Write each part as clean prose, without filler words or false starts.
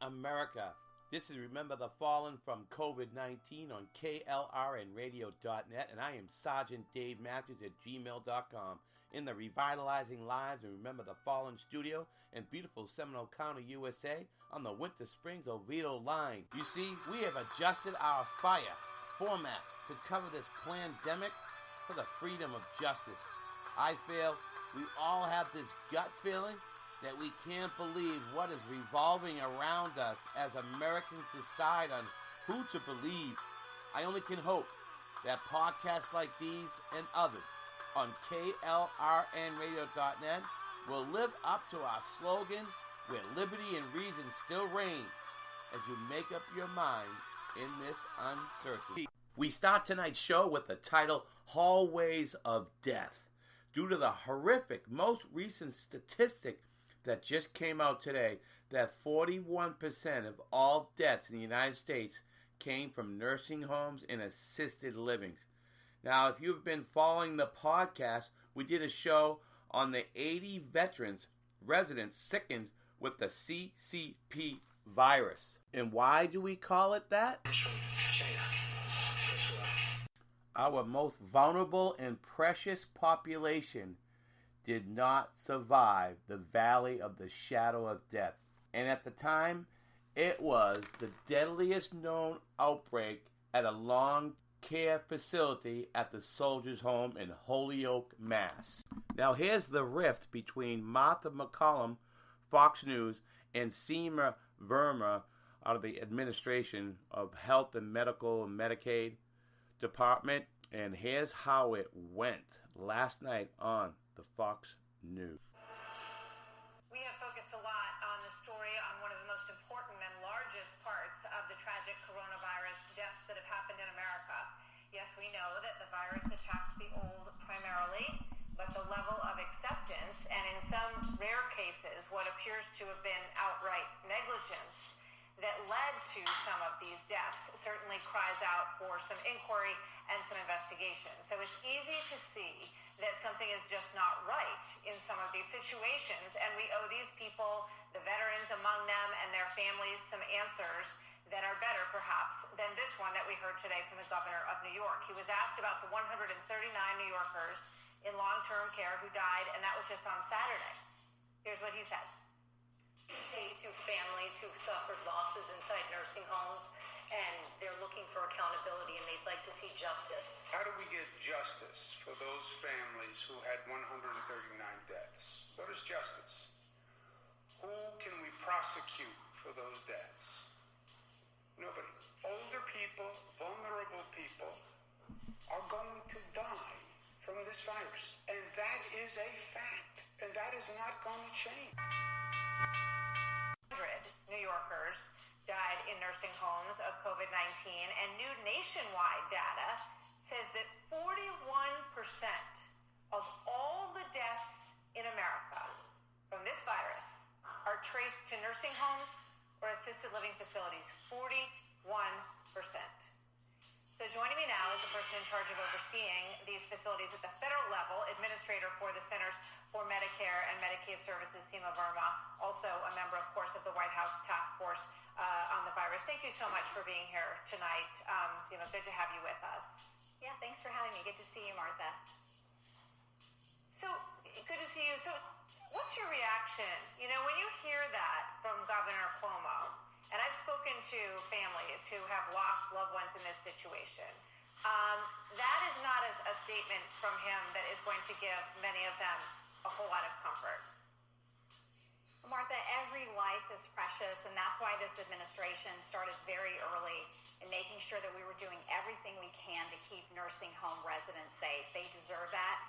America. This is Remember the Fallen from COVID-19 on KLRNradio.net, and I am Sergeant Dave Matthews at gmail.com in the Revitalizing Lives and Remember the Fallen studio in beautiful Seminole County, USA on the Winter Springs Oviedo line. You see, we have adjusted our fire format to cover this pandemic for the freedom of justice. I feel we all have this gut feeling that we can't believe what is revolving around us as Americans decide on who to believe. I only can hope that podcasts like these and others on KLRNradio.net will live up to our slogan, where liberty and reason still reign, as you make up your mind in this uncertainty. We start tonight's show with the title, Hallways of Death. Due to the horrific, most recent statistic that just came out today, that 41% of all deaths in the United States came from nursing homes and assisted livings. Now, if you've been following the podcast, we did a show on the 80 veterans, residents sickened with the CCP virus. And why do we call it that? Our most vulnerable and precious population did not survive the valley of the shadow of death. And at the time, it was the deadliest known outbreak at a long care facility at the Soldiers' Home in Holyoke, Mass. Now here's the rift between Martha McCallum, Fox News, and Seema Verma out of the Administration of Health and Medical and Medicaid Department. And here's how it went last night on the Fox News. We have focused a lot on the story on one of the most important and largest parts of the tragic coronavirus deaths that have happened in America. Yes, we know that the virus attacks the old primarily, but the level of acceptance, and in some rare cases, what appears to have been outright negligence that led to some of these deaths, certainly cries out for some inquiry and some investigation. So it's easy to see that something is just not right in some of these situations, and we owe these people, the veterans among them and their families, some answers that are better, perhaps, than this one that we heard today from the governor of New York. He was asked about the 139 New Yorkers in long-term care who died, and that was just on Saturday. Here's what he said. Say to families who've suffered losses inside nursing homes, and they're looking for accountability and they'd like to see justice. How do we get justice for those families who had 139 deaths? What is justice? Who can we prosecute for those deaths? Nobody. Older people, vulnerable people are going to die from this virus. And that is a fact. And that is not going to change. New Yorkers died in nursing homes of COVID-19, and new nationwide data says that 41% of all the deaths in America from this virus are traced to nursing homes or assisted living facilities. 41%. So joining me now is the person in charge of overseeing these facilities at the federal level, administrator for the Centers for Medicare and Medicaid Services, Seema Verma, also a member, of course, of the White House Task Force on the virus. Thank you so much for being here tonight. Seema, good to have you with us. Yeah, thanks for having me. Good to see you, Martha. So, good to see you. So, what's your reaction? You know, when you hear that from Governor Cuomo, and I've spoken to families who have lost loved ones in this situation, that is not a statement from him that is going to give many of them a whole lot of comfort. Martha, every life is precious, and that's why this administration started very early in making sure that we were doing everything we can to keep nursing home residents safe. They deserve that.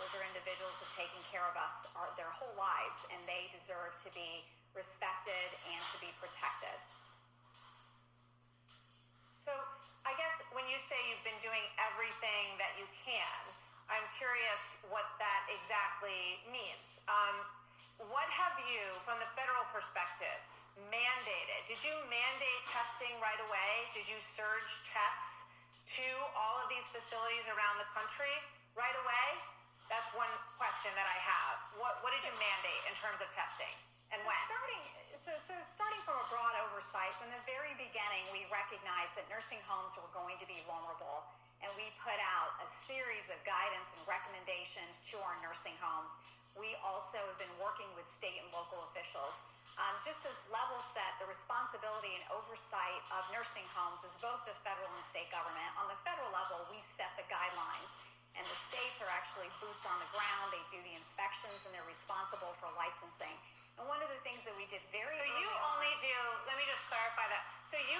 Older individuals have taken care of us their whole lives, and they deserve to be respected and to be protected. So I guess when you say you've been doing everything that you can, I'm curious what that exactly means. What have you, from the federal perspective, mandated? Did you mandate testing right away? Did you surge tests to all of these facilities around the country right away? That's one question that I have. What did you mandate in terms of testing? And when? Starting from a broad oversight. From the very beginning, we recognized that nursing homes were going to be vulnerable, and we put out a series of guidance and recommendations to our nursing homes. We also have been working with state and local officials. Just as level set, the responsibility and oversight of nursing homes is both the federal and state government. On the federal level, we set the guidelines, and the states are actually boots on the ground. They do the inspections, and they're responsible for licensing. And one of the things that we did very early you on, only do, let me just clarify that. So you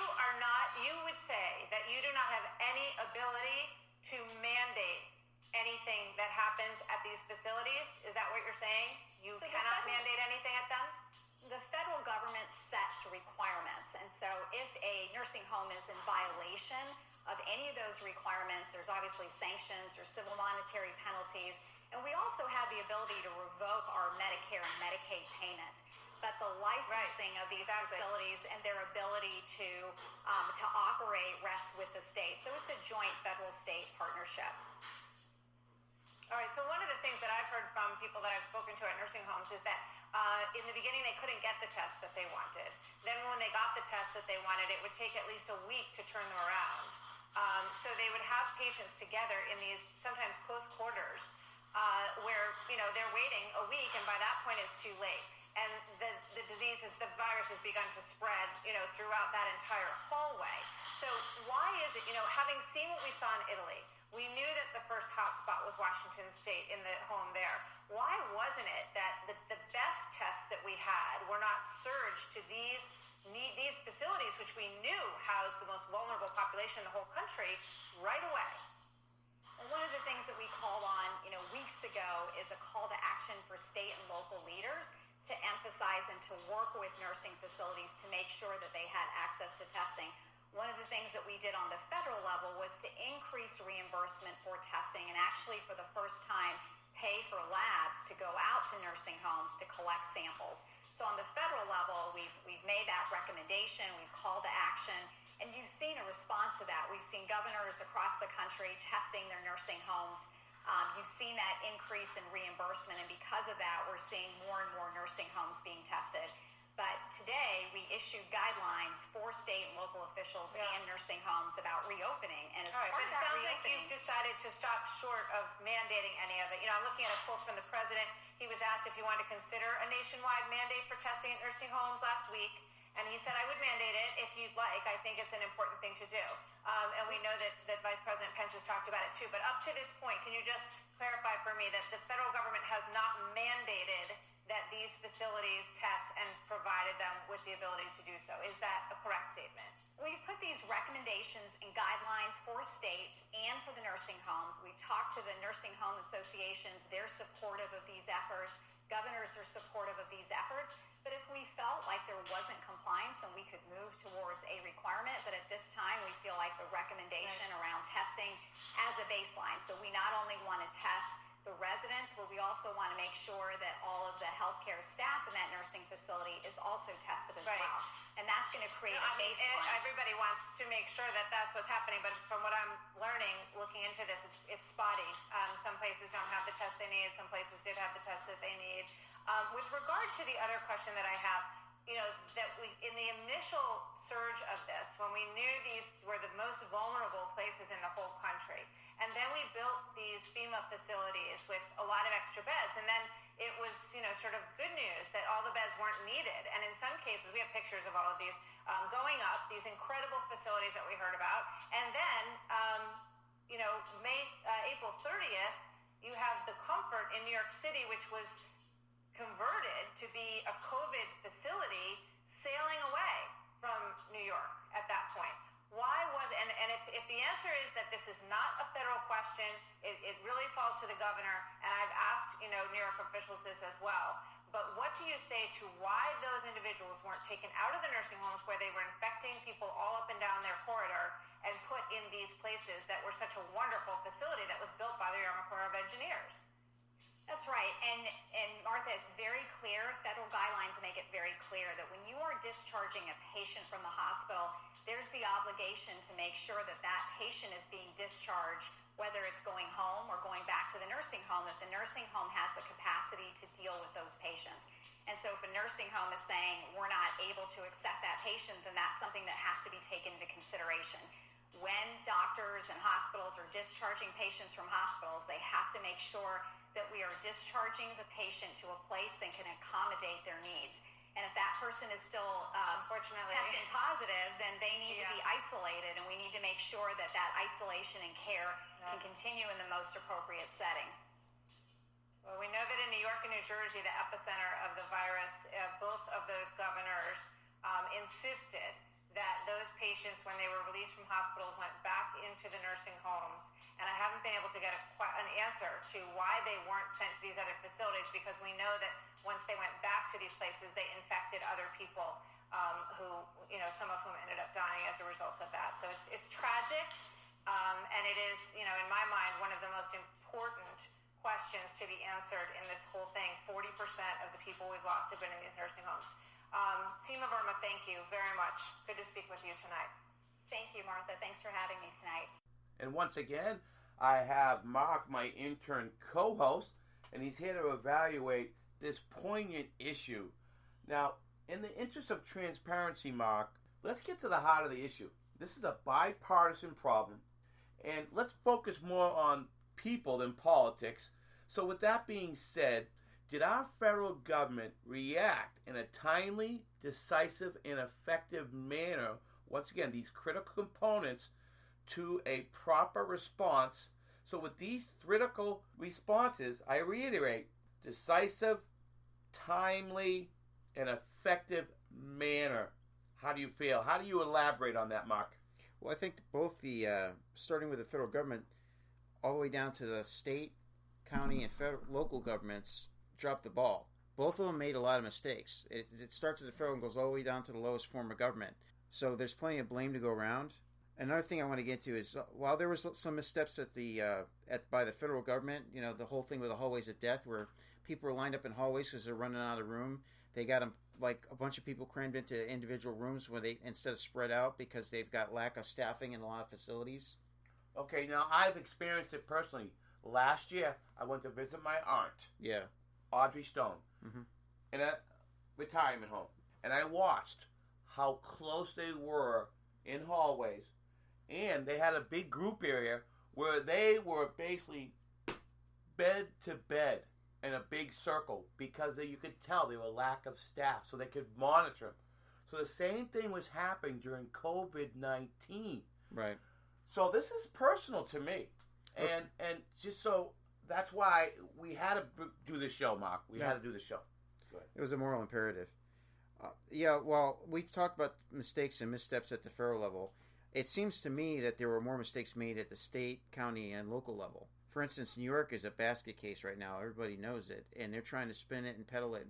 would say that you do not have any ability to mandate anything that happens at these facilities? Is that what you're saying? You cannot mandate anything at them? The federal government sets requirements, and so if a nursing home is in violation of any of those requirements, there's obviously sanctions or civil monetary penalties, and we also have the ability to revoke our Medicare and Medicaid payment. But the licensing of these facilities and their ability to operate rests with the state. So it's a joint federal-state partnership. All right, so one of the things that I've heard from people that I've spoken to at nursing homes is that in the beginning they couldn't get the test that they wanted. Then when they got the test that they wanted, it would take at least a week to turn them around. So they would have patients together in these sometimes close quarters where, they're waiting a week, and by that point it's too late. And the virus has begun to spread, throughout that entire hallway. So why is it, having seen what we saw in Italy, we knew that the first hotspot was Washington State in the home there. Why wasn't it that the best tests that we had were not surged to these facilities, which we knew housed the most vulnerable population in the whole country, right away? Well, one of the things that we called on, weeks ago is a call to action for state and local leaders to emphasize and to work with nursing facilities to make sure that they had access to testing. One of the things that we did on the federal level was to increase reimbursement for testing and actually for the first time pay for labs to go out to nursing homes to collect samples. So on the federal level, we've made that recommendation, we've called to action, and you've seen a response to that. We've seen governors across the country testing their nursing homes. You've seen that increase in reimbursement, and because of that, we're seeing more and more nursing homes being tested. But today, we issued guidelines for state and local officials and nursing homes about reopening. And as part of that it sounds like reopening, you've decided to stop short of mandating any of it. I'm looking at a quote from the president. He was asked if he wanted to consider a nationwide mandate for testing at nursing homes last week. And he said, I would mandate it if you'd like. I think it's an important thing to do. And we know that Vice President Pence has talked about it too. But up to this point, can you just clarify for me that the federal government has not mandated that these facilities test and provided them with the ability to do so? Is that a correct statement? We've put these recommendations and guidelines for states and for the nursing homes. We've talked to the nursing home associations. They're supportive of these efforts. Governors are supportive of these efforts. But if we felt like there wasn't compliance and we could move towards a requirement, but at this time we feel like the recommendation around testing as a baseline. So we not only want to test the residents, but we also want to make sure that all of the healthcare staff in that nursing facility is also tested as well. And that's going to create a baseline. Everybody wants to make sure that that's what's happening, but from what I'm learning, looking into this, it's spotty. Some places don't have the test they need. Some places did have the test that they need. With regard to the other question that I have, that we, in the initial surge of this, when we knew these were the most vulnerable places in the whole country, and then we built these FEMA facilities with a lot of extra beds, and then it was, sort of good news that all the beds weren't needed. And in some cases, we have pictures of all of these going up, these incredible facilities that we heard about. And then, April 30th, you have the Comfort in New York City, which was converted to be a COVID facility, sailing away from New York at that point. Why was it? And if the answer is that this is not a federal question, it really falls to the governor, and I've asked, New York officials this as well. But what do you say to why those individuals weren't taken out of the nursing homes where they were infecting people all up and down their corridor and put in these places that were such a wonderful facility that was built by the Army Corps of Engineers? That's right. And Martha, it's very clear, federal guidelines make it very clear that when you are discharging a patient from the hospital, there's the obligation to make sure that that patient is being discharged, whether it's going home or going back to the nursing home, that the nursing home has the capacity to deal with those patients. And so if a nursing home is saying we're not able to accept that patient, then that's something that has to be taken into consideration. When doctors and hospitals are discharging patients from hospitals, they have to make sure that we are discharging the patient to a place that can accommodate their needs. And if that person is still unfortunately testing positive, then they need to be isolated, and we need to make sure that that isolation and care can continue in the most appropriate setting. Well, we know that in New York and New Jersey, the epicenter of the virus, both of those governors insisted that those patients, when they were released from hospitals, went back into the nursing homes. And I haven't been able to get an answer to why they weren't sent to these other facilities, because we know that once they went back to these places, they infected other people who, some of whom ended up dying as a result of that. So it's tragic, and it is, in my mind, one of the most important questions to be answered in this whole thing. 40% of the people we've lost have been in these nursing homes. Seema Verma, thank you very much. Good to speak with you tonight. Thank you, Martha. Thanks for having me tonight. And once again, I have Mark, my intern co-host, and he's here to evaluate this poignant issue. Now, in the interest of transparency, Mark, let's get to the heart of the issue. This is a bipartisan problem, and let's focus more on people than politics. So with that being said, did our federal government react in a timely, decisive, and effective manner, once again, these critical components, to a proper response? So with these critical responses, I reiterate, decisive, timely, and effective manner. How do you feel? How do you elaborate on that, Mark? Well, I think both the, starting with the federal government, all the way down to the state, county, and federal, local governments dropped the ball. Both of them made a lot of mistakes. It starts at the federal and goes all the way down to the lowest form of government. So there's plenty of blame to go around. Another thing I want to get to is, while there was some missteps by the federal government, the whole thing with the hallways of death, where people were lined up in hallways because they're running out of room. They got them, like a bunch of people crammed into individual rooms where they, instead of spread out, because they've got lack of staffing in a lot of facilities. Okay, now I've experienced it personally. Last year, I went to visit my aunt, Audrey Stone, in a retirement home. And I watched how close they were in hallways. And they had a big group area where they were basically bed to bed in a big circle, because you could tell they were lack of staff, so they could monitor them. So the same thing was happening during COVID-19. Right. So this is personal to me. And just so, that's why we had to do this show, Mark. We had to do the show. Go ahead. It was a moral imperative. Well, we've talked about mistakes and missteps at the federal level. It seems to me that there were more mistakes made at the state, county, and local level. For instance, New York is a basket case right now. Everybody knows it, and they're trying to spin it and peddle it.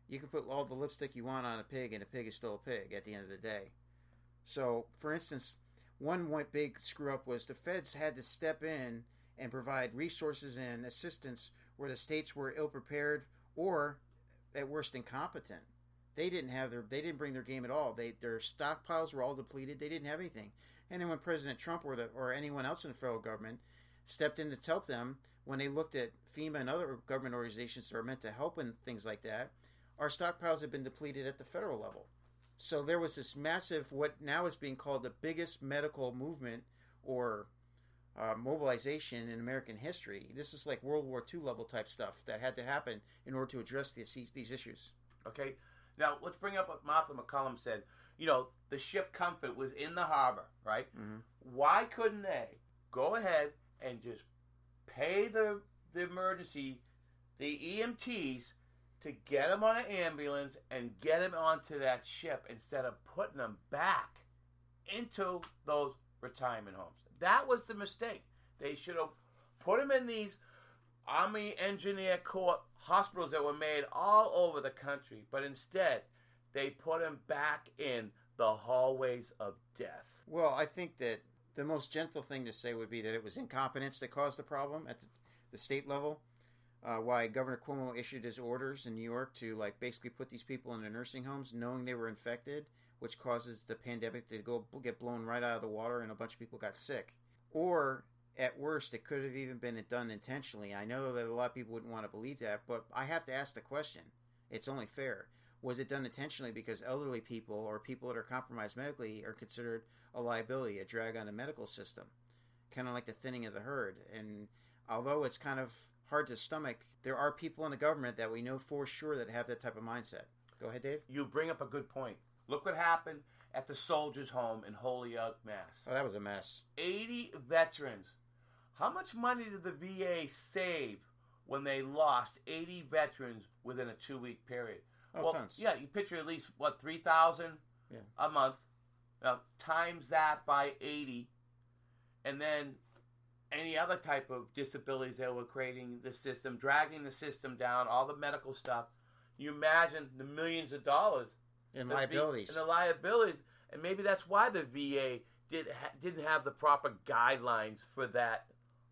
You can put all the lipstick you want on a pig, and a pig is still a pig at the end of the day. So, for instance, one big screw-up was the feds had to step in and provide resources and assistance where the states were ill-prepared or, at worst, incompetent. They didn't bring their game at all. Their stockpiles were all depleted. They didn't have anything. And then when President Trump or anyone else in the federal government stepped in to help them, when they looked at FEMA and other government organizations that are meant to help in things like that, our stockpiles had been depleted at the federal level. So there was this massive, what now is being called the biggest medical movement or mobilization in American history. This is like World War II level type stuff that had to happen in order to address these issues. Okay. Now, let's bring up what Martha McCollum said. The ship Comfort was in the harbor, right? Mm-hmm. Why couldn't they go ahead and just pay the emergency, the EMTs, to get them on an ambulance and get them onto that ship instead of putting them back into those retirement homes? That was the mistake. They should have put them in these Army Engineer Corps hospitals that were made all over the country, but instead they put them back in the hallways of death. Well, I think that the most gentle thing to say would be that it was incompetence that caused the problem at the state level. Why Governor Cuomo issued his orders in New York to basically put these people in the nursing homes knowing they were infected, which causes the pandemic to get blown right out of the water and a bunch of people got sick. Or, at worst, it could have even been done intentionally. I know that a lot of people wouldn't want to believe that, but I have to ask the question. It's only fair. Was it done intentionally because elderly people or people that are compromised medically are considered a liability, a drag on the medical system? Kind of like the thinning of the herd. And although it's kind of hard to stomach, there are people in the government that we know for sure that have that type of mindset. Go ahead, Dave. You bring up a good point. Look what happened at the Soldiers' Home in Holyoke, Mass. Oh, that was a mess. 80 veterans. How much money did the VA save when they lost 80 veterans within a 2-week period? Oh, well, tons. Yeah, you picture at least, $3,000 a month. Times that by 80. And then any other type of disabilities that were creating the system, dragging the system down, all the medical stuff. You imagine the millions of dollars. In liabilities. And the liabilities. And maybe that's why the VA didn't have the proper guidelines for that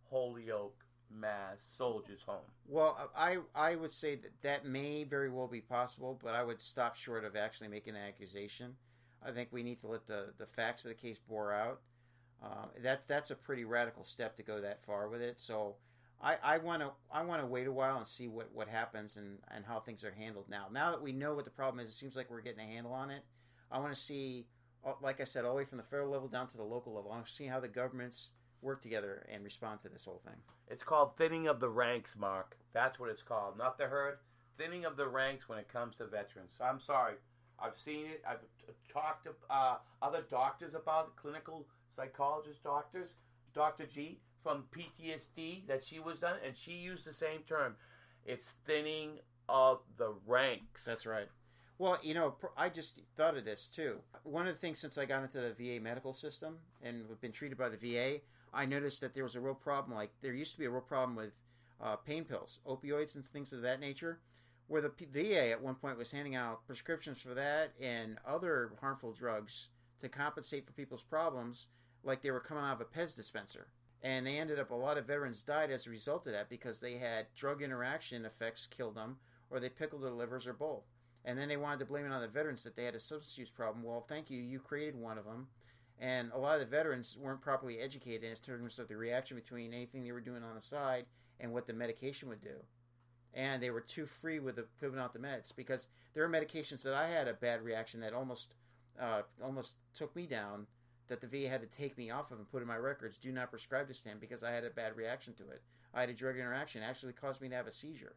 Holyoke, Mass Soldiers' Home. Well, I would say that may very well be possible, but I would stop short of actually making an accusation. I think we need to let the facts of the case bore out. That's a pretty radical step to go that far with it. So I want to wait a while and see what happens and how things are handled now. Now that we know what the problem is, it seems like we're getting a handle on it. I want to see, like I said, all the way from the federal level down to the local level. I want to see how the governments work together and respond to this whole thing. It's called thinning of the ranks, Mark. That's what it's called. Not the herd. Thinning of the ranks when it comes to veterans. So I'm sorry. I've seen it. I've talked to other doctors about it, clinical psychologist doctors. Dr. G from PTSD that she was done, and she used the same term. It's thinning of the ranks. That's right. Well, I just thought of this too. One of the things since I got into the VA medical system and been treated by the VA, I noticed that there was a real problem. Like there used to be a real problem with pain pills, opioids, and things of that nature, where the VA at one point was handing out prescriptions for that and other harmful drugs to compensate for people's problems, like they were coming out of a Pez dispenser. And they ended up, a lot of veterans died as a result of that because they had drug interaction effects killed them, or they pickled their livers, or both. And then they wanted to blame it on the veterans that they had a substance use problem. Well, thank you. You created one of them. And a lot of the veterans weren't properly educated in terms of the reaction between anything they were doing on the side and what the medication would do. And they were too free with putting out the meds, because there are medications that I had a bad reaction that almost took me down, that the VA had to take me off of and put in my records, do not prescribe this to him, because I had a bad reaction to it. I had a drug interaction. It actually caused me to have a seizure.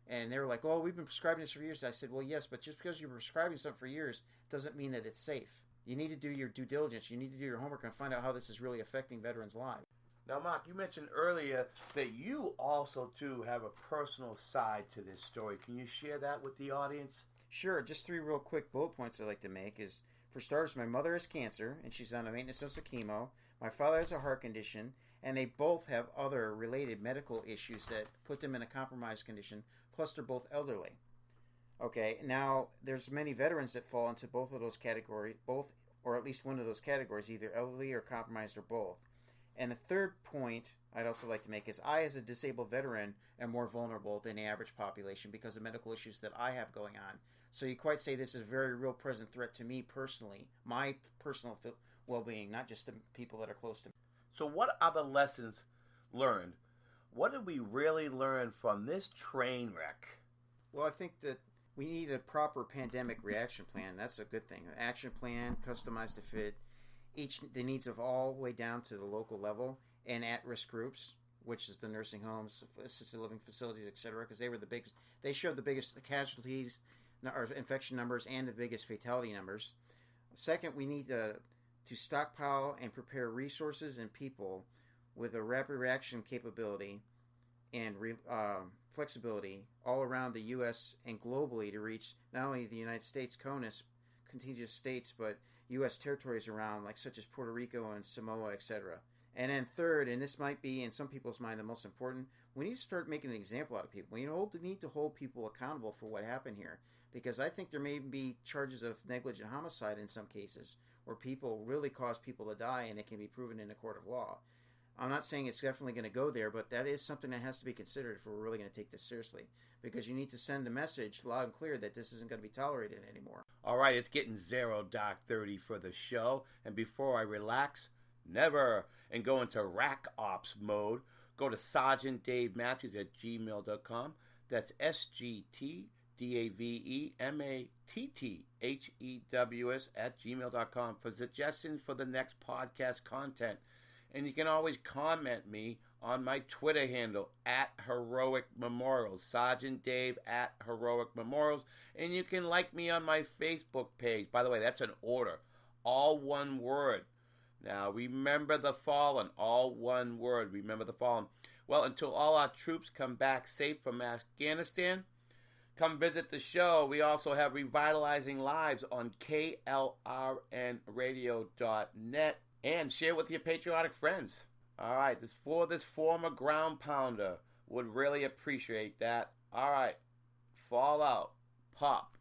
And they were like, oh, we've been prescribing this for years. I said, well, yes, but just because you're prescribing something for years doesn't mean that it's safe. You need to do your due diligence. You need to do your homework and find out how this is really affecting veterans' lives. Now, Mark, you mentioned earlier that you also, too, have a personal side to this story. Can you share that with the audience? Sure. Just 3 real quick bullet points I'd like to make is, for starters, my mother has cancer, and she's on a maintenance dose of chemo. My father has a heart condition, and they both have other related medical issues that put them in a compromised condition, plus they're both elderly. Okay, now, there's many veterans that fall into both of those categories, or at least one of those categories, either elderly or compromised or both. And the third point I'd also like to make is, I, as a disabled veteran, am more vulnerable than the average population because of medical issues that I have going on. So you quite say this is a very real present threat to me personally, my personal well-being, not just the people that are close to me. So what are the lessons learned? What did we really learn from this train wreck? Well, I think that we need a proper pandemic reaction plan. That's a good thing. An action plan customized to fit the needs of all the way down to the local level, and at-risk groups, which is the nursing homes, assisted living facilities, etc., because they showed the biggest casualties or infection numbers and the biggest fatality numbers. Second, we need to stockpile and prepare resources and people with a rapid reaction capability and flexibility all around the U.S. and globally to reach not only the United States CONUS, contiguous states, but U.S. territories around, like such as Puerto Rico and Samoa, etc. And then third, and this might be in some people's mind the most important, we need to start making an example out of people. We need to hold people accountable for what happened here, because I think there may be charges of negligent homicide in some cases where people really cause people to die, and it can be proven in a court of law. I'm not saying it's definitely going to go there, but that is something that has to be considered if we're really going to take this seriously, because you need to send a message loud and clear that this isn't going to be tolerated anymore. All right, it's getting 0 dark 30 for the show, and before I relax, never, and go into rack ops mode, go to sergeantdavematthews@gmail.com. That's SGTDAVE DAVEMATTHEWS@gmail.com for suggestions for the next podcast content. And you can always comment me on my Twitter handle @Heroic Memorials, Sergeant Dave @Heroic Memorials. And you can like me on my Facebook page. By the way, that's an order. All one word. Now, remember the fallen. All one word. Remember the fallen. Well, until all our troops come back safe from Afghanistan, come visit the show. We also have Revitalizing Lives on KLRNradio.net. And share with your patriotic friends. All right, this former ground pounder would really appreciate that. All right, fall out, pop,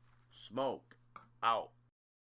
smoke, out.